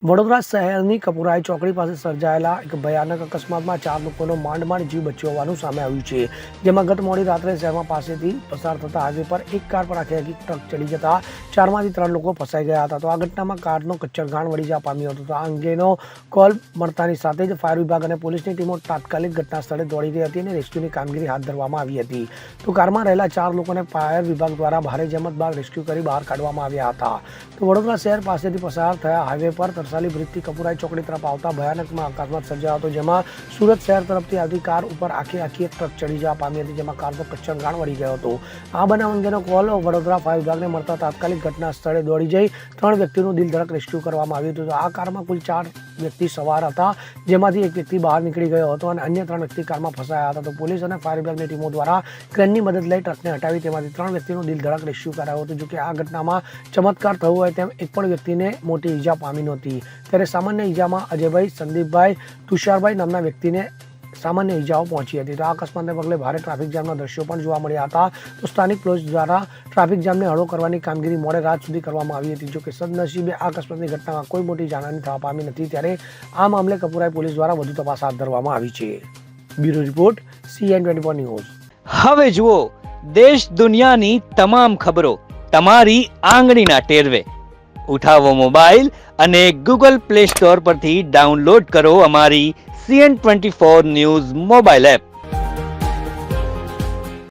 વડોદરા શહેરની કપુરાઈ ચોકડી પાસે સર્જાયેલા એક ભયાનક અકસ્માતમાં 4 લોકોનો માંડ જીવ બચ્યો હોવાનું સામે આવ્યું છે। જેમાં ગત મોડી રાત્રે શહેરમાં પાસેથી પસાર થતા હાઈવે પર એક કાર પર આખી ટ્રક ચડી જતા 4માંથી 3 લોકો ફસાઈ ગયા હતા। તો આ ઘટનામાં કારનો કચ્છરઘાણ વળી જવા પામ્યો હતો। તો આ અંગેનો કોલ મળતાની સાથે જ ફાયર વિભાગ અને પોલીસની ટીમો તાત્કાલિક ઘટના સ્થળે દોડી ગઈ હતી અને રેસ્ક્યુની કામગીરી હાથ ધરવામાં આવી હતી। તો કારમાં રહેલા 4 લોકોને ફાયર વિભાગ દ્વારા ભારે જહેમત બાદ રેસ્ક્યુ કરી બહાર કાઢવામાં આવ્યા હતા। તો વડોદરા શહેર પાસેથી પસાર થયા હાઈવે પર તરસાલી બ્રિજથી કપુરાઈ ચોકડી તરફ આવતા ભયાનકમાં અકસ્માત સર્જાયો હતો। જેમાં સુરત શહેર તરફથી આવતી કાર ઉપર આખી એક ટ્રક ચડી જવા પામી હતી, જેમાં કારનો કચ્છરઘાણ વળી ગયો હતો। આ બનાવ અંગેનો કોલ વડોદરા ફાયર વિભાગને મળતા તાત્કાલિક ઘટના સ્થળે દોડી જઈ 3 વ્યક્તિનું દિલધડક રેસ્ક્યુ કરવામાં આવ્યું હતું। આ કારમાં કુલ 4 વ્યક્તિ સવાર હતા, જેમાંથી એક વ્યક્તિ બહાર નીકળી ગયો હતો અને અન્ય 3 વ્યક્તિ કારમાં ફસાયા હતા। તો પોલીસ અને ફાયર વિભાગની ટીમો દ્વારા ક્રેનની મદદ લઈ ટ્રકને હટાવી તેમાંથી 3 વ્યક્તિનું દિલધડક રેસ્ક્યુ કરાયું હતું। જોકે આ ઘટનામાં ચમત્કાર થયો હોય તેમ એક પણ વ્યક્તિને મોટી ઈજા પામી નહોતી। ત્યારે સામાન્ય ઈજામાં અજયભાઈ, સંદીપભાઈ, તુષારભાઈ નામના વ્યક્તિને સામાન્ય ઈજાઓ પહોંચી હતી। તો આ અકસ્માતને પગલે ભારે ટ્રાફિક જામના દ્રશ્યો પણ જોવા મળ્યા હતા। તો સ્થાનિક પોલીસ દ્વારા ટ્રાફિક જામને હળવો કરવાની કામગીરી મોડે રાત સુધી કરવામાં આવી હતી। જોકે સદનસીબે આ અકસ્માતની ઘટનામાં કોઈ મોટી જાનહાની થવા પામી નથી। ત્યારે આ મામલે કપુરાઈ પોલીસ દ્વારા વધુ તપાસ હાથ ધરવામાં આવી છે। Bureau report CN24 news. હવે જુઓ દેશ દુનિયાની તમામ ખબરો તમારી આંગળીના ટેરવે। ઉઠાવો મોબાઈલ અને Google Play Store પરથી ડાઉનલોડ કરો અમારી CN24 ન્યૂઝ મોબાઈલ એપ।